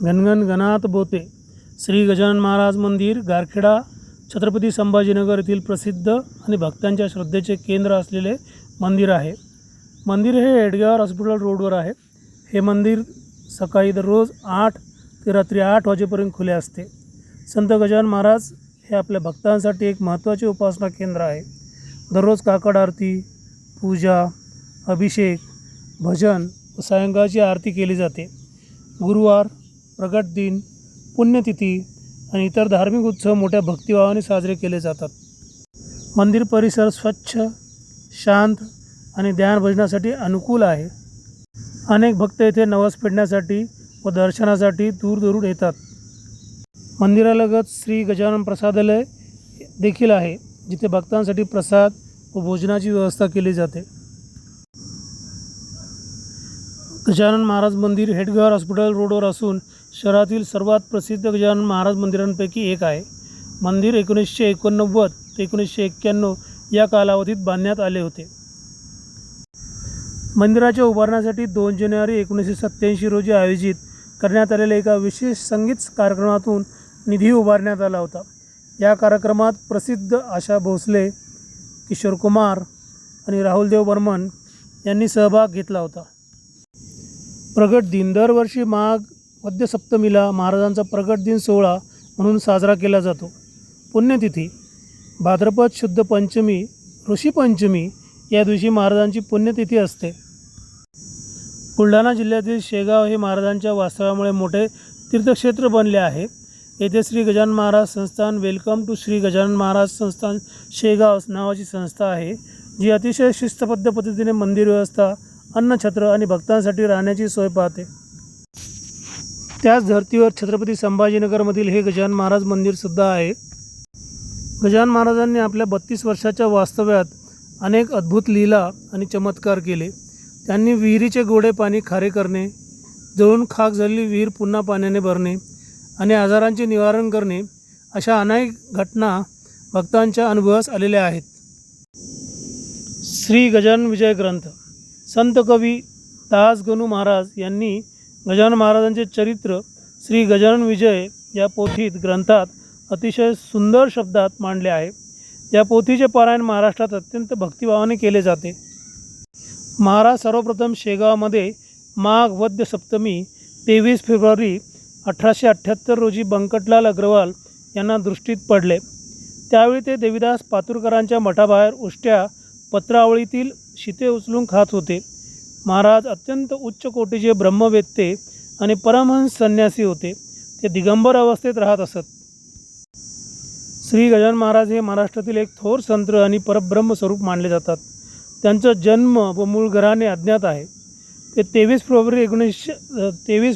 गणगण गणात बोते श्री गजानन महाराज मंदिर गारखेडा छत्रपती संभाजीनगर येथील प्रसिद्ध आणि भक्तांच्या श्रद्धेचे केंद्र असलेले मंदिर आहे। मंदिर हे हेडगेवार हॉस्पिटल रोडवर आहे। हे मंदिर सकाळी दररोज 8 ते रात्री 8 वाजेपर्यंत खुले असते। संत गजानन महाराज हे आपल्या भक्तांसाठी एक महत्त्वाचे उपासना केंद्र आहे। दररोज काकड आरती, पूजा, अभिषेक, भजन व सायंकाळची आरती केली जाते। गुरुवार, प्रगट दिन, पुण्यतिथी आणि इतर धार्मिक उत्सव मोठ्या भक्तिभावाने साजरे केले जातात। मंदिर परिसर स्वच्छ, शांत आणि ध्यान भजनासाठी अनुकूल आहे। अनेक भक्त येथे नवस फेडण्यासाठी व दर्शनासाठी दूरदूरून येतात। मंदिरालगत श्री गजानन प्रसादालय देखील आहे, जिथे भक्तांसाठी प्रसाद व भोजनाची व्यवस्था केली जाते। गजानन महाराज मंदिर हेडगेवार हॉस्पिटल रोडवर असून शहरातील सर्वात प्रसिद्ध गजानन महाराज मंदिरांपैकी एक आहे। मंदिर 1989 ते 1991 या कालावधीत बांधण्यात आले होते। मंदिराच्या उभारण्यासाठी 2 जानेवारी 1987 रोजी आयोजित करण्यात आलेल्या एका विशेष संगीत कार्यक्रमातून निधी उभारण्यात आला होता। या कार्यक्रमात प्रसिद्ध आशा भोसले, किशोर कुमार आणि राहुलदेव बर्मन यांनी सहभाग घेतला होता। प्रगट दिन दरवर्षी माघ वद्य सप्तमीला महाराजांचा प्रगट दिन सोहळा म्हणून साजरा केला जातो। पुण्यतिथी भाद्रपद शुद्ध पंचमी ऋषी पंचमी या दिवशी महाराजांची पुण्यतिथी असते। बुलढाणा जिल्ह्यातील शेगाव हे महाराजांच्या वास्तव्यामुळे मोठे तीर्थक्षेत्र बनले आहे। येथे श्री गजानन महाराज संस्थान वेलकम टू श्री गजानन महाराज संस्थान शेगाव नावाची संस्था आहे, जी अतिशय शिस्तबद्ध पद्धतीने मंदिर व्यवस्था, अन्नछत्र आणि भक्तांसाठी राहण्याची सोय पाहते। त्याच धर्तीवर छत्रपती संभाजीनगरमधील हे गजानन महाराज मंदिरसुद्धा आहे। गजानन महाराजांनी आपल्या 32 वर्षाच्या वास्तव्यात अनेक अद्भुत लीला आणि चमत्कार केले। त्यांनी विहिरीचे गोडे पाणी खारे करणे, जळून खाक झालेली विहीर पुन्हा पाण्याने भरणे आणि आजारांचे निवारण करणे अशा अनेक घटना भक्तांच्या अनुभवास आलेल्या आहेत। श्री गजानन विजय ग्रंथ संत कवी दास गणू महाराज यांनी गजानन महाराजांचे चरित्र श्री गजानन विजय या पोथीत ग्रंथात अतिशय सुंदर शब्दात मांडले आहे। या पोथीचे पारायण महाराष्ट्रात अत्यंत भक्तिभावाने केले जाते। महाराज सर्वप्रथम शेगावमध्ये माघ वद्य सप्तमी 23 फेब्रुवारी 1878 रोजी बंकटलाल अग्रवाल यांना दृष्टीत पडले। त्यावेळी ते देवीदास पातुरकरांच्या मठाबाहेर उष्ट्या पत्रावळीतील शिते उचलून खात होते। महाराज अत्यंत उच्च कोटीचे ब्रह्मवेत्ते आणि परमहंस संन्यासी होते। ते दिगंबर अवस्थेत राहत असत। श्री गजानन महाराज हे महाराष्ट्रातील एक थोर संत आणि परब्रह्म स्वरूप मानले जातात। त्यांचा जन्म व मूळ घराणे अज्ञात आहे। ते 23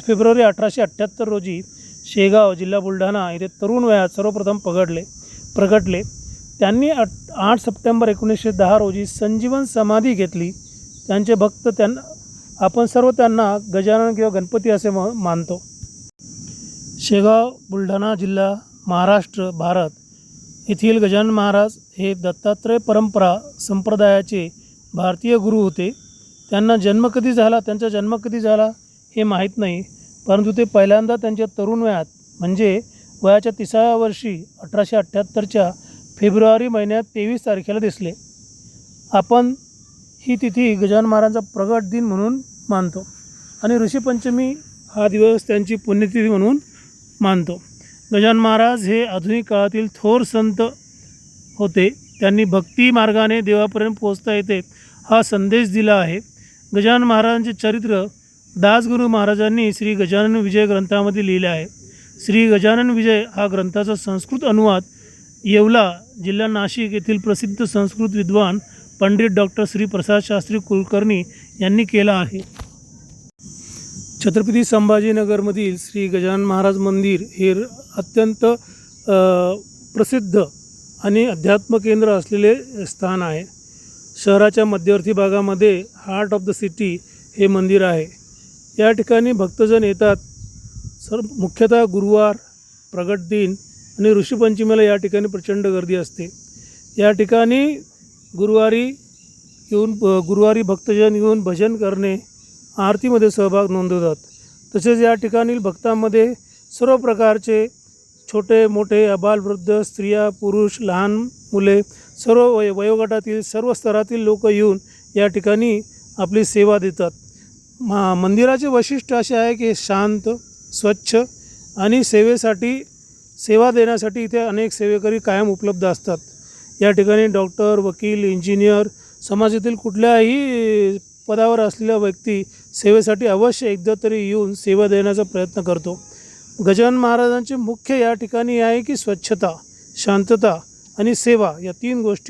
फेब्रुवारी 1878 रोजी शेगाव जिल्हा बुलढाणा येथे तरुण वयात सर्वप्रथम प्रगटले। त्यांनी 8 सप्टेंबर 1910 रोजी संजीवन समाधी घेतली। त्यांचे भक्त आपण सर्व त्यांना गजानन किंवा गणपती असे मानतो। शेगाव बुलढाणा जिल्हा महाराष्ट्र भारत येथील गजानन महाराज हे दत्तात्रय परंपरा संप्रदायाचे भारतीय गुरु होते। त्यांचा जन्म कधी झाला हे माहीत नाही, परंतु ते पहिल्यांदा त्यांच्या तरुण वयात म्हणजे वयाच्या 30व्या वर्षी 1878च्या फेब्रुवारी महिन्यात 23 तारखेला दिसले। आपण ही तिथी गजानन महाराजांचा प्रगट दिन म्हणून मानतो आणि ऋषीपंचमी हा दिवस त्यांची पुण्यतिथी म्हणून मानतो। गजानन महाराज हे आधुनिक काळातील थोर संत होते। त्यांनी भक्ती मार्गाने देवापर्यंत पोहोचता येते हा संदेश दिला आहे। गजानन महाराजांचे चरित्र दासगणू महाराजांनी श्री गजानन विजय ग्रंथामध्ये लिहिले आहे। श्री गजानन विजय हा ग्रंथाचा संस्कृत अनुवाद येवला जिल्हा नाशिक येथील प्रसिद्ध संस्कृत विद्वान पंडित डॉक्टर श्री प्रसाद शास्त्री कुलकर्णी यांनी केला आहे। छत्रपती संभाजीनगरमधील श्री गजानन महाराज मंदिर हे अत्यंत प्रसिद्ध आणि अध्यात्म केंद्र असलेले स्थान आहे। शहराच्या मध्यवर्ती भागामध्ये हार्ट ऑफ द सिटी हे मंदिर आहे। या ठिकाणी भक्तजन येतात। मुख्यतः गुरुवार, प्रगट दिन आणि ऋषीपंचमीला या ठिकाणी प्रचंड गर्दी असते। या ठिकाणी गुरुवारी भक्तजन येऊन भजन करणे, आरतीमध्ये सहभाग नोंदवतात। तसेच या ठिकाणी भक्तांमध्ये सर्व प्रकारचे छोटे मोठे अबालवृद्ध स्त्रिया पुरुष लहान मुले सर्व वयोगटातील सर्व स्तरातील लोक येऊन या ठिकाणी आपली सेवा देतात. मंदिराचे वैशिष्ट्य असे आहे की शांत स्वच्छ आणि सेवा देण्यासाठी इथे अनेक सेवेकरी कायम उपलब्ध असतात. या ठिकाणी डॉक्टर वकील इंजिनियर समाजातील कुठल्याही पदावर असलेला व्यक्ती सेवेसाठी अवश्य एकदा तरी येऊन सेवा देण्याचा प्रयत्न करतो. गजानन महाराजांचे मुख्य या ठिकाणी आहे की स्वच्छता शांतता आणि सेवा या 3 गोष्टी